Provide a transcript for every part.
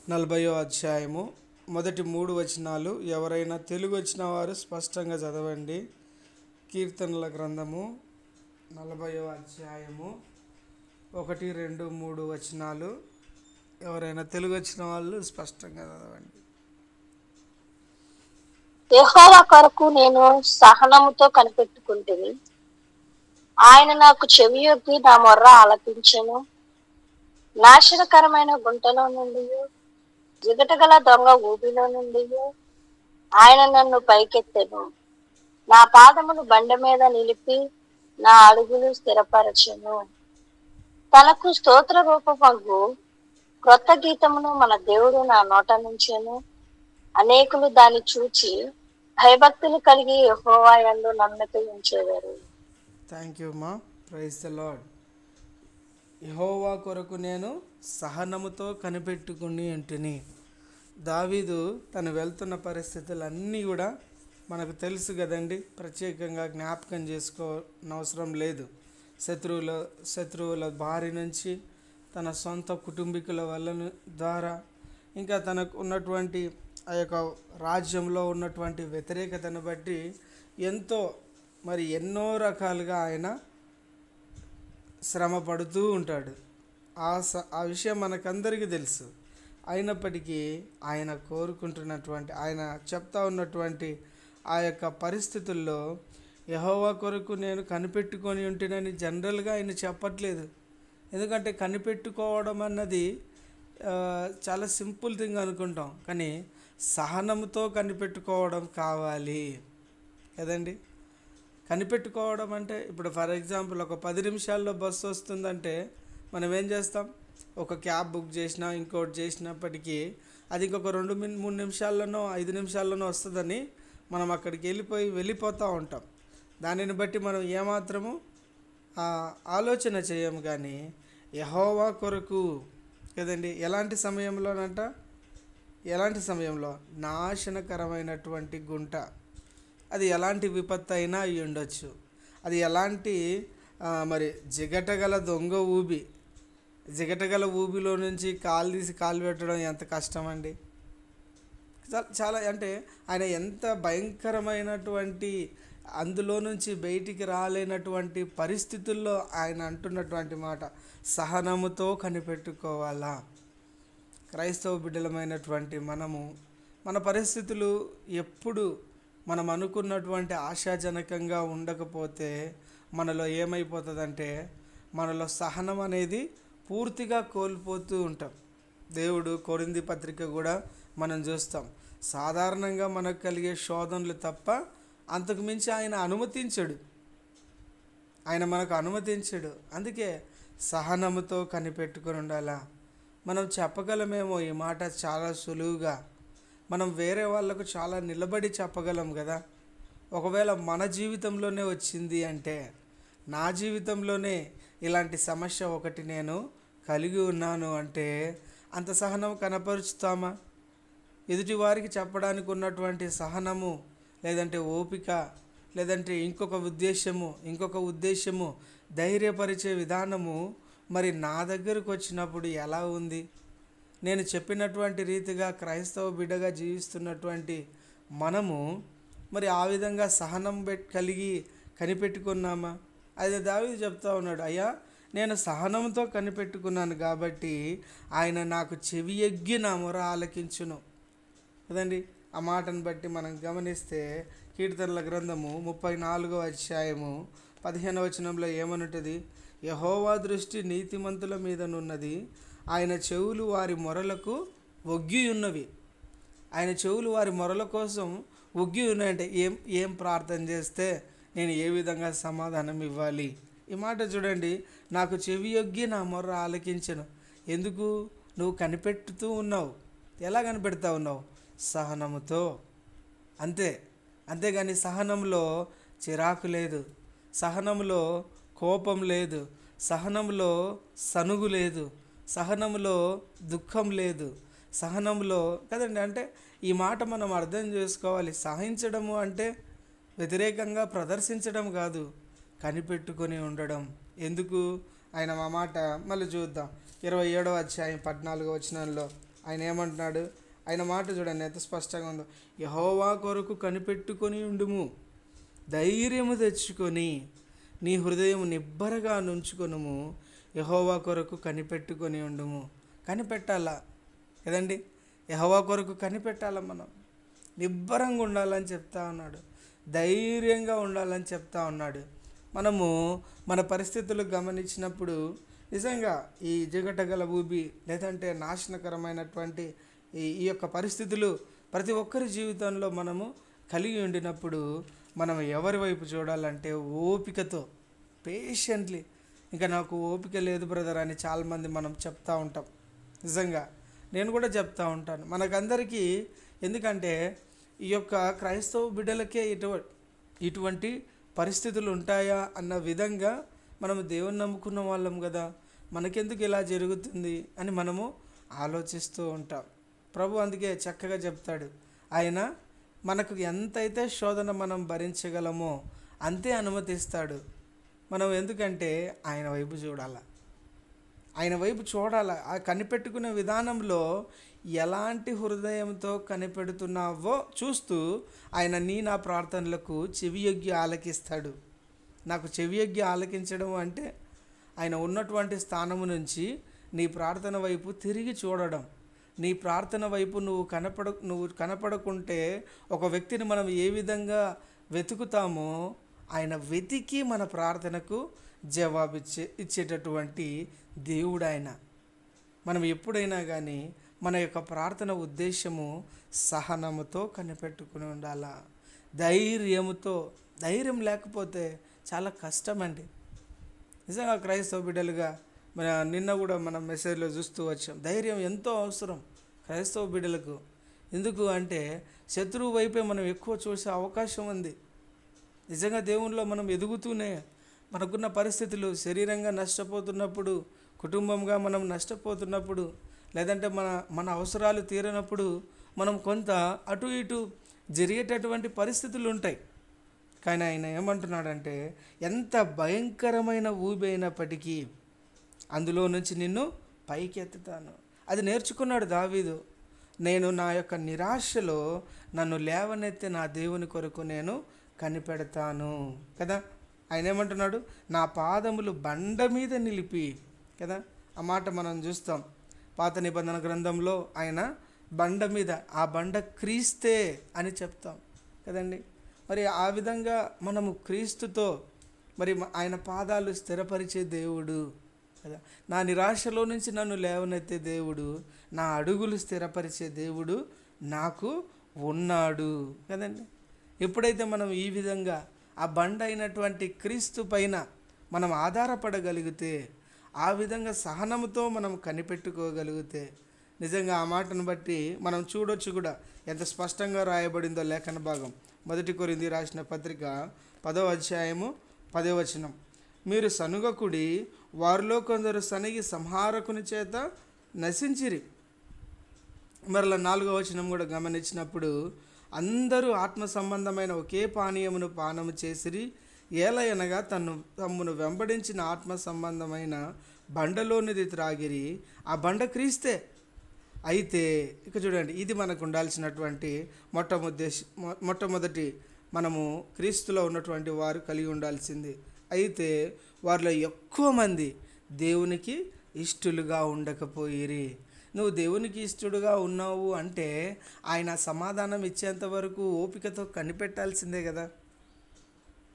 40వ అధ్యాయము మొదటి 3 వచనాలు. ఎవరైనా తెలుగు వచ్చిన వారు స్పష్టంగా చదవండి. కీర్తనల గ్రంథము 40వ అధ్యాయము 1, 2, 3 వచనాలు. ఎవరైనా తెలుగు వచ్చిన వాళ్ళు స్పష్టంగా చదవండి. యెహోవా కొరకు నేను సహనముతో కనిపెట్టుకుంటుని, ఆయన నాకు చెవియొగ్గి నా మొర్ర ఆలకించెను. నాశనకరమైన గుంటలో నుండి, జిగటగల దొంగ ఊబిలో నుండి ఆయన నన్ను పైకెత్తెను. నా పాదములు బండ మీద నిలిపి నా అడుగులు స్థిరపరచెను. తనకు స్తోత్ర రూపమగు క్రొత్త గీతమును మన దేవుడు నా నోట నుంచెను. అనేకులు దాన్ని చూచి భయభక్తులు కలిగి యెహోవా యందు నమ్మిక ఉంచెదరు. థ్యాంక్ యూ మా. Praise the Lord. యెహోవా కొరకు నేను సహనముతో కనిపెట్టుకుని ఉంటిని. దావీదు తను వెళ్తున్న పరిస్థితులన్నీ కూడా మనకు తెలుసు కదండి. ప్రత్యేకంగా జ్ఞాపకం చేసుకోనవసరం లేదు. శత్రువుల బారి నుంచి, తన సొంత కుటుంబీకుల వల్ల ద్వారా, ఇంకా తనకు ఉన్నటువంటి ఆ యొక్క రాజ్యంలో ఉన్నటువంటి వ్యతిరేకతను బట్టి ఎన్నో రకాలుగా ఆయన శ్రమ పడుతూ ఉంటాడు. ఆ విషయం మనకందరికీ తెలుసు. అయినప్పటికీ ఆయన కోరుకుంటున్నటువంటి, ఆయన చెప్తా ఉన్నటువంటి ఆ యొక్క పరిస్థితుల్లో యెహోవా కొరకు నేను కనిపెట్టుకొని ఉంటేనని జనరల్గా ఆయన చెప్పట్లేదు. ఎందుకంటే కనిపెట్టుకోవడం అన్నది చాలా సింపుల్ థింగ్ అనుకుంటాం, కానీ సహనంతో కనిపెట్టుకోవడం కావాలి కదండి. కనిపెట్టుకోవడం అంటే, ఇప్పుడు ఫర్ ఎగ్జాంపుల్ ఒక 10 నిమిషాల్లో బస్సు వస్తుందంటే మనం ఏం చేస్తాం? ఒక క్యాబ్ బుక్ చేసినా, ఇంకోటి చేసినప్పటికీ అది ఇంకొక 2-3 నిమిషాల్లోనో 5 నిమిషాల్లోనో వస్తుందని మనం అక్కడికి వెళ్ళిపోతూ ఉంటాం. దానిని బట్టి మనం ఏమాత్రము ఆలోచన చేయము. కానీ యెహోవా కొరకు కదండి, ఎలాంటి సమయంలో నాశనకరమైనటువంటి గుంట, అది ఎలాంటి విపత్తు అయినా అయి ఉండొచ్చు. అది ఎలాంటి జిగటగల దొంగ జిగటగల ఊబిలో నుంచి తీసి కాలు పెట్టడం ఎంత కష్టం అండి. చాలా అంటే ఆయన ఎంత భయంకరమైనటువంటి, అందులో నుంచి బయటికి రాలేనటువంటి పరిస్థితుల్లో ఆయన అంటున్నటువంటి మాట, సహనముతో కనిపెట్టుకోవాలా. క్రైస్తవ బిడ్డలమైనటువంటి మనము, మన పరిస్థితులు ఎప్పుడు మనం అనుకున్నటువంటి ఆశాజనకంగా ఉండకపోతే మనలో ఏమైపోతుందంటే, మనలో సహనం అనేది పూర్తిగా కోల్పోతూ ఉంటాం. దేవుడు కొరింథీ పత్రిక కూడా మనం చూస్తాం. సాధారణంగా మనకు కలిగే శోధనలు తప్ప అంతకు మించి ఆయన మనకు అనుమతించడు. అందుకే సహనముతో కనిపెట్టుకొని ఉండాలా. మనం చెప్పగలమేమో ఈ మాట చాలా సులువుగా, మనం వేరే వాళ్ళకు చాలా నిలబడి చెప్పగలం కదా. ఒకవేళ మన జీవితంలోనే వచ్చింది అంటే, నా జీవితంలోనే ఇలాంటి సమస్య ఒకటి నేను కలిగి ఉన్నాను అంటే, అంత సహనం కనపరుచుతామా? ఎదుటి వారికి చెప్పడానికి ఉన్నటువంటి సహనము, లేదంటే ఓపిక, లేదంటే ఇంకొక ఉద్దేశము, ధైర్యపరిచే విధానము నా దగ్గరకు వచ్చినప్పుడు ఎలా ఉంది? నేను చెప్పినటువంటి రీతిగా క్రైస్తవ బిడ్డగా జీవిస్తున్నటువంటి మనము ఆ విధంగా సహనం కలిగి కనిపెట్టుకున్నామా? అదే దావీదు చెప్తా ఉన్నాడు, అయ్యా నేను సహనంతో కనిపెట్టుకున్నాను కాబట్టి ఆయన నాకు చెవి ఎగ్గి నా మొర ఆలకించును కదండి. ఆ మాటను బట్టి మనం గమనిస్తే కీర్తనల గ్రంథము 34వ అధ్యాయము 15వ వచనంలో ఏమనుంటుంది? యెహోవా దృష్టి నీతిమంతుల మీదనున్నది, ఆయన చెవులు వారి మొరలకు ఒగ్గి ఉన్నవి. ఆయన చెవులు వారి మొరల కోసం ఒగ్గి ఉన్నాయంటే ఏం ప్రార్థన చేస్తే నేను ఏ విధంగా సమాధానం ఇవ్వాలి? ఈ మాట చూడండి, నాకు చెవి ఒగ్గి నా మొర్ర ఆలకించను. ఎందుకు? నువ్వు కనిపెట్టుతూ ఉన్నావు. ఎలా కనిపెడతా ఉన్నావు? సహనముతో. అంతేగాని సహనంలో చిరాకు లేదు, సహనంలో కోపం లేదు, సహనంలో సనుగు లేదు, సహనంలో దుఃఖం లేదు, సహనంలో కదండి. అంటే ఈ మాట మనం అర్థం చేసుకోవాలి. సహించడము అంటే వ్యతిరేకంగా ప్రదర్శించడం కాదు, కనిపెట్టుకొని ఉండడం. ఎందుకు? ఆయన మా మాట మళ్ళీ చూద్దాం. 27వ అధ్యాయం 14వ వచనంలో ఆయన ఏమంటున్నాడు? ఆయన మాట చూడండి ఎంత స్పష్టంగా ఉందో. యెహోవా కొరకు కనిపెట్టుకొని ఉండుము, ధైర్యము తెచ్చుకొని నీ హృదయం నిబ్బరగా నుంచుకొనుము, యెహోవా కొరకు కనిపెట్టుకొని ఉండుము. కనిపెట్టాలా కదండి? యెహోవా కొరకు కనిపెట్టాలా, మనం నిబ్బరంగా ఉండాలని చెప్తా ఉన్నాడు, ధైర్యంగా ఉండాలని చెప్తా ఉన్నాడు. మనము మన పరిస్థితులు గమనించినప్పుడు నిజంగా ఈ జిగటగల ఊబి లేదంటే నాశనకరమైనటువంటి ఈ యొక్క పరిస్థితులు ప్రతి ఒక్కరి జీవితంలో మనము కలిగి ఉండినప్పుడు మనం ఎవరి వైపు చూడాలంటే ఓపికతో, పేషెంట్లీ, ఇంకా నాకు ఓపిక లేదు బ్రదర్ అని చాలామంది మనం చెప్తా ఉంటాం. నిజంగా నేను కూడా చెప్తా ఉంటాను మనకందరికీ. ఎందుకంటే ఈ యొక్క క్రైస్తవ బిడ్డలకే ఇటువంటి పరిస్థితులు ఉంటాయా అన్న విధంగా మనము దేవుని నమ్ముకున్న వాళ్ళం కదా, మనకెందుకు ఇలా జరుగుతుంది అని మనము ఆలోచిస్తూ ఉంటాం. ప్రభు అందుకే చక్కగా చెప్తాడు, ఆయన మనకు ఎంతైతే శోధన మనం భరించగలమో అంతే అనుమతిస్తాడు. మనం ఎందుకంటే ఆయన వైపు చూడాలి, ఆయన వైపు చూడాలి. ఆ కనిపెట్టుకునే విధానంలో ఎలాంటి హృదయంతో కనిపెడుతున్నావో చూస్తూ ఆయన నా ప్రార్థనలకు చెవియొగ్గి ఆలకిస్తాడు. నాకు చెవియొగ్గి ఆలకించడం అంటే ఆయన ఉన్నటువంటి స్థానము నుంచి నీ ప్రార్థన వైపు తిరిగి చూడడం. నీ ప్రార్థన వైపు నువ్వు కనపడకుంటే ఒక వ్యక్తిని మనం ఏ విధంగా వెతుకుతామో ఆయన వెతికి మన ప్రార్థనకు ఇచ్చేటటువంటి దేవుడు ఆయన. మనం ఎప్పుడైనా కానీ మన యొక్క ప్రార్థన ఉద్దేశము సహనముతో కనిపెట్టుకుని ఉండాలా, ధైర్యముతో. ధైర్యం లేకపోతే చాలా కష్టమండి. నిజంగా క్రైస్తవ బిడ్డలుగా నిన్న కూడా మనం మెసేజ్లో చూస్తూ వచ్చాం, ధైర్యం ఎంతో అవసరం క్రైస్తవ బిడ్డలకు. ఎందుకు అంటే శత్రువు వైపే మనం ఎక్కువ చూసే అవకాశం ఉంది. నిజంగా దేవునిలో మనం ఎదుగుతూనే మనకున్న పరిస్థితులు, శరీరంగా నష్టపోతున్నప్పుడు, కుటుంబంగా మనం నష్టపోతున్నప్పుడు, లేదంటే మన అవసరాలు తీరనప్పుడు మనం కొంత అటు ఇటు జరిగేటటువంటి పరిస్థితులు ఉంటాయి. కానీ ఆయన ఏమంటున్నాడంటే ఎంత భయంకరమైన ఊబి అయినప్పటికీ అందులో నుంచి నిన్ను పైకెత్తుతాను. అది నేర్చుకున్నాడు దావీదు. నేను నా యొక్క నిరాశలో నన్ను లేవనెత్తి నా దేవుని కొరకు నేను కనిపెడతాను కదా. ఆయన ఏమంటున్నాడు? నా పాదములు బండ మీద నిలిపి కదా. ఆ మాట మనం చూస్తాం పాత నిబంధన గ్రంథంలో. ఆయన బండ మీద, ఆ బండ క్రీస్తే అని చెప్తాం కదండి. మరి ఆ విధంగా మనము క్రీస్తుతో మరి ఆయన పాదాలు స్థిరపరిచే దేవుడు కదా. నా నిరాశలో నుంచి నన్ను లేవనెత్తే దేవుడు, నా అడుగులు స్థిరపరిచే దేవుడు నాకు ఉన్నాడు కదండి. ఎప్పుడైతే మనం ఈ విధంగా ఆ బండ అయినటువంటి క్రీస్తు పైన మనం ఆధారపడగలిగితే, ఆ విధంగా సహనముతో మనం కనిపెట్టుకోగలిగితే, నిజంగా ఆ మాటను బట్టి మనం చూడొచ్చు కూడా ఎంత స్పష్టంగా రాయబడిందో లేఖన భాగం. 1 కొరింథీ రాసిన పత్రిక 10వ అధ్యాయము 10వ వచనం. మీరు సనుగకుడి, వారిలో కొందరు సనిగి సంహారకుని చేత నశించిరి. మరలా 4వ వచనం కూడా గమనించినప్పుడు, అందరూ ఆత్మ సంబంధమైన ఒకే పానీయమును పానము చేసిరి, ఏలయనగా తమ్మును వెంబడించిన ఆత్మ సంబంధమైన బండలోనిది త్రాగిరి, ఆ బండ క్రీస్తే. అయితే ఇక చూడండి, ఇది మనకు ఉండాల్సినటువంటి మొట్టమొదటి మనము క్రీస్తులో ఉన్నటువంటి వారు కలిగి ఉండాల్సింది. అయితే వారిలో ఎక్కువ మంది దేవునికి ఇష్టలుగా ఉండకపోయిరి. నువ్వు దేవునికి ఇష్టడుగా ఉన్నావు అంటే ఆయన సమాధానం ఇచ్చేంత వరకు ఓపికతో కనిపెట్టాల్సిందే కదా.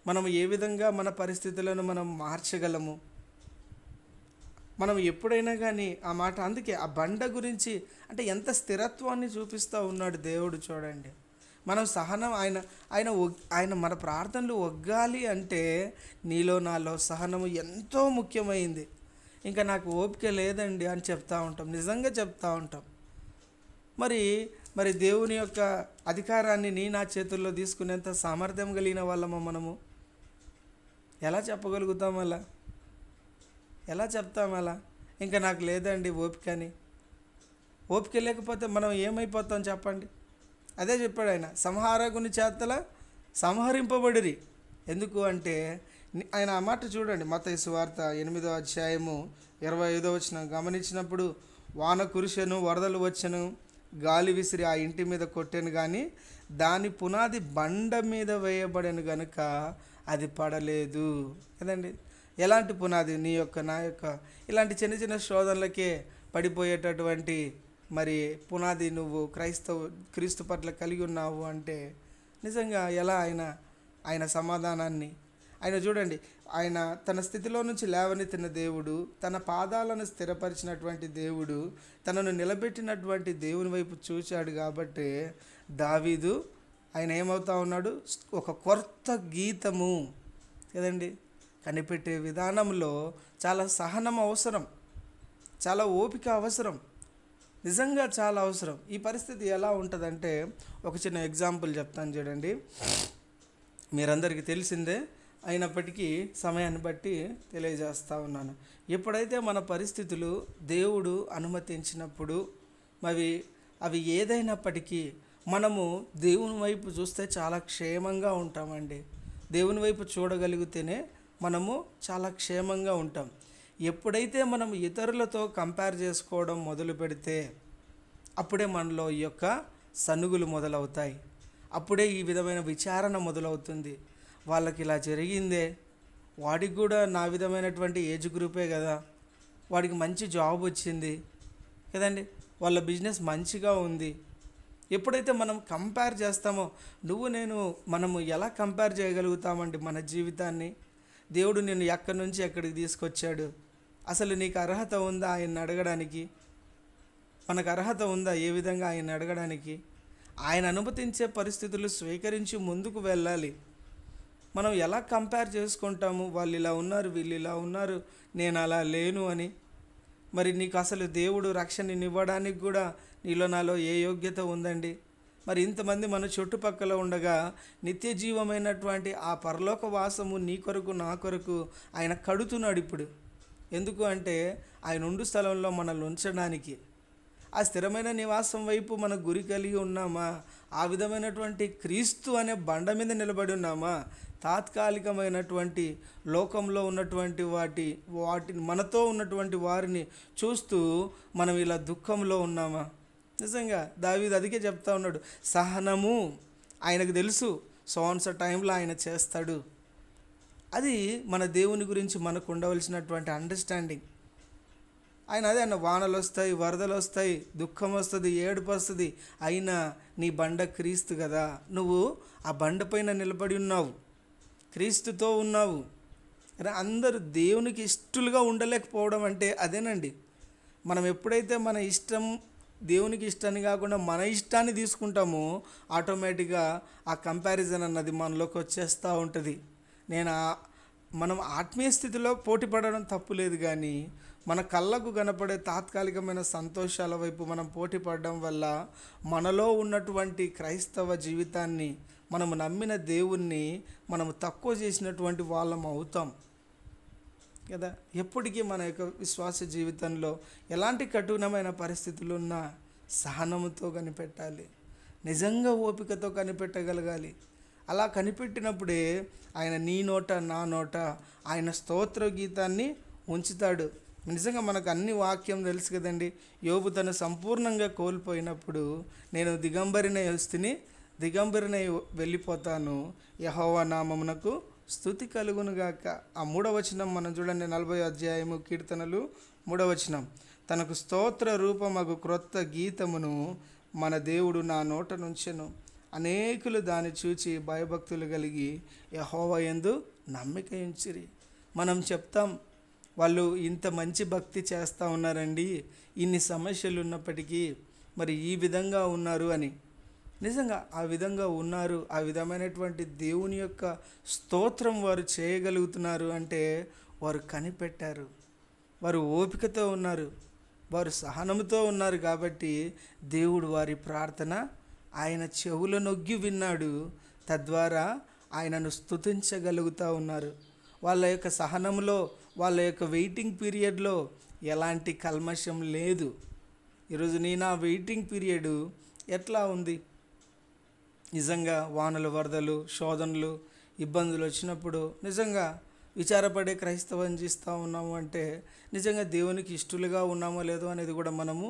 మనం ఏ విధంగా మన పరిస్థితులను మనం మార్చగలము? మనం ఎప్పుడైనా కానీ ఆ మాట, అందుకే ఆ బండ గురించి అంటే ఎంత స్థిరత్వాన్ని చూపిస్తూ ఉన్నాడు దేవుడు. చూడండి, మనం సహనం ఆయన మన ప్రార్థనలు ఒగ్గాలి అంటే నీలో నాలో సహనము ఎంతో ముఖ్యమైంది. ఇంకా నాకు ఓపిక లేదండి అని చెప్తా ఉంటాం, నిజంగా చెప్తా ఉంటాం. మరి దేవుని యొక్క అధికారాన్ని నా చేతుల్లో తీసుకునేంత సామర్థ్యం కలిగిన వాళ్ళమో మనము ఎలా చెప్పగలుగుతాం? ఎలా చెప్తాం అలా? ఇంకా నాకు లేదండి ఓపిక అని. ఓపిక లేకపోతే మనం ఏమైపోతాం చెప్పండి? అదే చెప్పాడు ఆయన, సంహారకుని చేతల సంహరింపబడిరి. ఎందుకు అంటే ఆయన ఆ మాట చూడండి, మత్తయి సువార్త 8వ అధ్యాయము 25వ వచనం గమనించినప్పుడు, వాన కురిసెను, వరదలు వచ్చెను, గాలి విసిరి ఆ ఇంటి మీద కొట్టెను, కానీ దాని పునాది బండ మీద వేయబడెను గనుక అది పడలేదు. కదండి, ఎలాంటి పునాది? నీ యొక్క, నా యొక్క ఇలాంటి చిన్న చిన్న శోధనలకే పడిపోయేటటువంటి మరి పునాది నువ్వు క్రీస్తు పట్ల కలిగి ఉన్నావు అంటే నిజంగా ఎలా ఆయన సమాధానాన్ని ఆయన చూడండి, ఆయన తన స్థితిలో నుంచి లేవనెత్తిన దేవుడు, తన పాదాలను స్థిరపరిచినటువంటి దేవుడు, తనను నిలబెట్టినటువంటి దేవుని వైపు చూశాడు. కాబట్టి దావీదు ఆయన ఏమవుతా ఉన్నాడు? ఒక కొత్త గీతము కదండి. కనిపెట్టే విధానంలో చాలా సహనం అవసరం, చాలా ఓపిక అవసరం, నిజంగా చాలా అవసరం. ఈ పరిస్థితి ఎలా ఉంటుందంటే ఒక చిన్న ఎగ్జాంపుల్ చెప్తాను చూడండి. మీరందరికీ తెలిసిందే, అయినప్పటికీ సమయాన్ని బట్టి తెలియజేస్తూ ఉన్నాను. ఎప్పుడైతే మన పరిస్థితులు దేవుడు అనుమతించినప్పుడు అవి ఏదైనప్పటికీ మనము దేవుని వైపు చూస్తే చాలా క్షేమంగా ఉంటామండి. దేవుని వైపు చూడగలిగితేనే మనము చాలా క్షేమంగా ఉంటాం. ఎప్పుడైతే మనం ఇతరులతో కంపేర్ చేసుకోవడం మొదలు పెడితే అప్పుడే మనలో ఈ యొక్క సనుగులు మొదలవుతాయి. అప్పుడే ఈ విధమైన విచారణ మొదలవుతుంది. వాళ్ళకి ఇలా జరిగిందే, వాడికి కూడా నా విధమైనటువంటి ఏజ్ గ్రూపే కదా, వాడికి మంచి జాబ్ వచ్చింది కదండి, వాళ్ళ బిజినెస్ మంచిగా ఉంది. ఎప్పుడైతే మనం కంపేర్ చేస్తామో, మనము ఎలా కంపేర్ చేయగలుగుతామండి మన జీవితాన్ని? దేవుడు నిన్ను ఎక్కడి నుంచి ఎక్కడికి తీసుకొచ్చాడు? అసలు నీకు అర్హత ఉందా ఆయన్ని అడగడానికి? మనకు అర్హత ఉందా ఏ విధంగా ఆయన్ని అడగడానికి? ఆయన అనుమతించే పరిస్థితులు స్వీకరించి ముందుకు వెళ్ళాలి. మనం ఎలా కంపేర్ చేసుకుంటాము? వాళ్ళు ఇలా ఉన్నారు, వీళ్ళు ఇలా ఉన్నారు, నేను అలా లేను అని. మరి నీకు అసలు దేవుడు రక్షణనివ్వడానికి కూడా నీలో నాలో ఏ యోగ్యత ఉందండి? మరి ఇంతమంది మన చుట్టుపక్కల ఉండగా నిత్య జీవమైనటువంటి ఆ పరలోక వాసము నీ కొరకు నా కొరకు ఆయన కడుతున్నాడు ఇప్పుడు. ఎందుకు అంటే ఆయన ఉండు స్థలంలో మనల్ని ఉంచడానికి. ఆ స్థిరమైన నివాసం వైపు మన గురి కలిగి ఉన్నామా? ఆ విధమైనటువంటి క్రీస్తు అనే బండ మీద నిలబడి ఉన్నామా? తాత్కాలికమైనటువంటి లోకంలో ఉన్నటువంటి వాటిని మనతో ఉన్నటువంటి వారిని చూస్తూ మనం ఇలా దుఃఖంలో ఉన్నామా? నిజంగా దావీదు అదికే చెప్తా ఉన్నాడు, సహనము ఆయనకు తెలుసు, సోన్స టైంలో ఆయన చేస్తాడు. అది మన దేవుని గురించి మనకు ఉండవలసినటువంటి అండర్స్టాండింగ్. ఆయన అదే అన్న, వానలు వస్తాయి, వరదలు వస్తాయి, దుఃఖం వస్తుంది, ఏడుపు వస్తుంది, అయినా నీ బండ క్రీస్తు కదా, నువ్వు ఆ బండ పైన నిలబడి ఉన్నావు, క్రీస్తుతో ఉన్నావు. అందరూ దేవునికి ఇష్టలుగా ఉండలేకపోవడం అంటే అదేనండి. మనం ఎప్పుడైతే మన ఇష్టం దేవునికి ఇష్టాన్ని కాకుండా మన ఇష్టాన్ని తీసుకుంటామో ఆటోమేటిక్గా ఆ కంపారిజన్ అన్నది మనలోకి వచ్చేస్తూ ఉంటుంది. మనం ఆత్మీయ స్థితిలో పోటీ పడడం తప్పు లేదు, కానీ మన కళ్ళకు కనపడే తాత్కాలికమైన సంతోషాల వైపు మనం పోటీ పడడం వల్ల మనలో ఉన్నటువంటి క్రైస్తవ జీవితాన్ని, మనము నమ్మిన దేవుణ్ణి మనము తక్కువ చేసినటువంటి వాళ్ళం అవుతాం కదా. ఎప్పటికీ మన యొక్క విశ్వాస జీవితంలో ఎలాంటి కఠినమైన పరిస్థితులు ఉన్నా సహనముతో కనిపెట్టాలి, నిజంగా ఓపికతో కనిపెట్టగలగాలి. అలా కనిపెట్టినప్పుడే ఆయన నీ నోట నా నోట ఆయన స్తోత్ర గీతాన్ని ఉంచుతాడు. నిజంగా మనకు అన్ని వాక్యం తెలుసు కదండి. యోబు తను సంపూర్ణంగా కోల్పోయినప్పుడు, నేను దిగంబరినై వెళ్ళిపోతాను, యెహోవా నామమునకు స్తుతి కలుగునుగాక. ఆ 3వ వచనం మనం చూడండి, 40వ అధ్యాయము కీర్తనలు 3వ వచనం, తనకు స్తోత్ర రూపమగు క్రొత్త గీతమును మన దేవుడు నా నోట నుంచెను, అనేకులు దాన్ని చూచి భయభక్తులు కలిగి యెహోవా యందు నమ్మిక ఉంచిరి. మనం చెప్తాం, వాళ్ళు ఇంత మంచి భక్తి చేస్తూ ఉన్నారండి, ఇన్ని సమస్యలు ఉన్నప్పటికీ మరి ఈ విధంగా ఉన్నారు అని. నిజంగా ఆ విధంగా ఉన్నారు, ఆ విధమైనటువంటి దేవుని యొక్క స్తోత్రం వారు చేయగలుగుతున్నారు అంటే వారు కనిపెట్టారు, వారు ఓపికతో ఉన్నారు, వారు సహనంతో ఉన్నారు. కాబట్టి దేవుడు వారి ప్రార్థన ఆయన చెవుల నొగ్గి విన్నాడు, తద్వారా ఆయనను స్తుతించగలుగుతూ ఉన్నారు. వాళ్ళ యొక్క సహనంలో, వాళ్ళ యొక్క వెయిటింగ్ పీరియడ్లో ఎలాంటి కల్మషం లేదు. ఈరోజు నా వెయిటింగ్ పీరియడ్ ఎట్లా ఉంది? నిజంగా వానలు, వరదలు, శోధనలు, ఇబ్బందులు వచ్చినప్పుడు నిజంగా విచారపడే క్రైస్తవం జీస్తూ ఉన్నాము అంటే నిజంగా దేవునికి ఇష్టలుగా ఉన్నామో లేదో అనేది కూడా మనము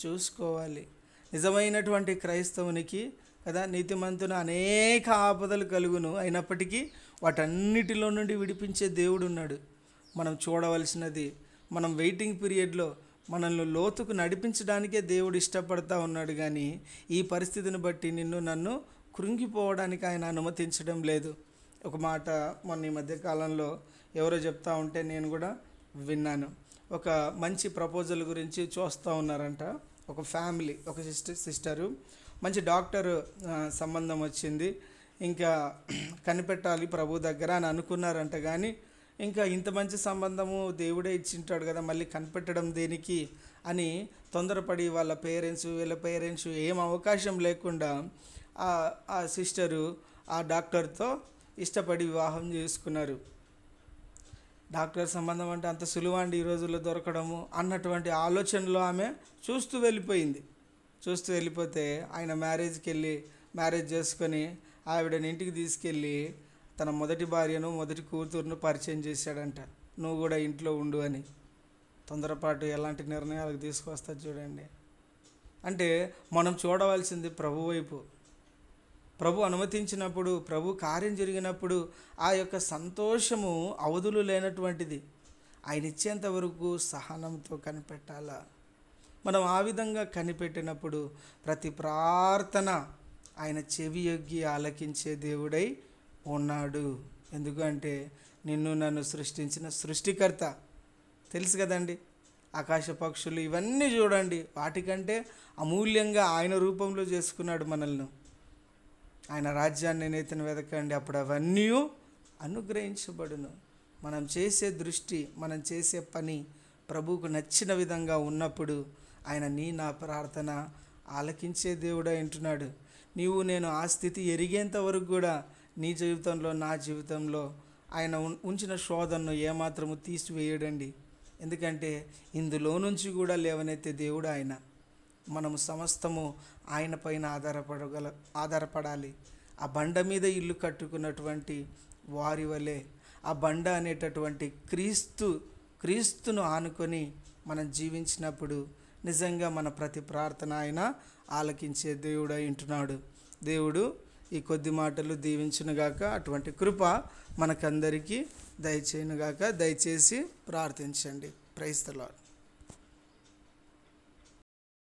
చూసుకోవాలి. నిజమైనటువంటి క్రైస్తవునికి కదా నీతిమంతుని అనేక ఆపదలు కలుగును, అయినప్పటికీ వాటన్నిటిలో నుండి విడిపించే దేవుడు ఉన్నాడు. మనం చూడవలసినది, మనం వెయిటింగ్ పీరియడ్లో మనల్ని లోతుకు నడిపించడానికే దేవుడు ఇష్టపడతా ఉన్నాడు, కానీ ఈ పరిస్థితిని బట్టి నిన్ను నన్ను కృంగిపోవడానికి ఆయన అనుమతించడం లేదు. ఒక మాట మొన్న ఈ మధ్యకాలంలో ఎవరో చెప్తా ఉంటే నేను కూడా విన్నాను. ఒక మంచి ప్రపోజల్ గురించి చూస్తూ ఉన్నారంట. ఒక ఫ్యామిలీ, ఒక సిస్టరు మంచి డాక్టర్ సంబంధం వచ్చింది, ఇంకా కనిపెట్టాలి ప్రభు దగ్గర అని అనుకున్నారంట. కానీ ఇంకా ఇంత మంచి సంబంధము దేవుడే ఇచ్చింటాడు కదా, మళ్ళీ కనిపెట్టడం దేనికి అని తొందరపడి వాళ్ళ పేరెంట్స్ వీళ్ళ పేరెంట్స్ ఏం అవకాశం లేకుండా ఆ సిస్టరు ఆ డాక్టర్తో ఇష్టపడి వివాహం చేసుకున్నారు. డాక్టర్ సంబంధం అంటే అంత సులువండి ఈ రోజుల్లో దొరకడము అన్నటువంటి ఆలోచనలో ఆమె చూస్తూ వెళ్ళిపోతే ఆయన మ్యారేజ్ చేసుకొని ఆవిడని ఇంటికి తీసుకెళ్ళి తన మొదటి భార్యను మొదటి కూతురును పరిచయం చేశాడంట. నువ్వు కూడా ఇంట్లో ఉండు అని. తొందరపాటు ఎలాంటి నిర్ణయాలకు తీసుకొస్తుంది చూడండి. అంటే మనం చూడవలసింది ప్రభు వైపు. ప్రభు అనుమతించినప్పుడు, ప్రభు కార్యం జరిగినప్పుడు ఆ యొక్క సంతోషము అవధులు లేనటువంటిది. ఆయన ఇచ్చేంత వరకు సహనంతో కనిపెట్టాలా. మనం ఆ విధంగా కనిపెట్టినప్పుడు ప్రతి ప్రార్థన ఆయన చెవి యొగ్గి ఆలకించే దేవుడై ఉన్నాడు. ఎందుకంటే నిన్ను నన్ను సృష్టించిన సృష్టికర్త తెలుసు కదండి. ఆకాశ పక్షులు ఇవన్నీ చూడండి, వాటికంటే అమూల్యంగా ఆయన రూపంలో చేసుకున్నాడు మనల్ని. ఆయన రాజ్యాన్ని నేతను వెతకండి, అప్పుడు అవన్నీ అనుగ్రహించబడును. మనం చేసే దృష్టి, మనం చేసే పని ప్రభువుకు నచ్చిన విధంగా ఉన్నప్పుడు ఆయన నా ప్రార్థన ఆలకించే దేవుడు అంటున్నాడు. నీవు నేను ఆ స్థితి ఎరిగేంత వరకు కూడా నీ జీవితంలో, నా జీవితంలో ఆయన ఉంచిన శోధనను ఏమాత్రము తీసివేయడండి. ఎందుకంటే ఇందులో నుంచి కూడా లేవనెత్తే దేవుడు ఆయన. మనము సమస్తము ఆయన పైన ఆధారపడాలి. ఆ బండ మీద ఇల్లు కట్టుకున్నటువంటి వారి వలె ఆ బండ అనేటటువంటి క్రీస్తును ఆనుకొని మనం జీవించినప్పుడు నిజంగా మన ప్రతి ప్రార్థన ఆయన ఆలకించే దేవుడు అంటున్నాడు. దేవుడు ఈ కొద్ది మాటలు దీవించునుగాక. అటువంటి కృప మనకందరికీ దయచేయునుగాక. దయచేసి ప్రార్థించండి. Praise the lord.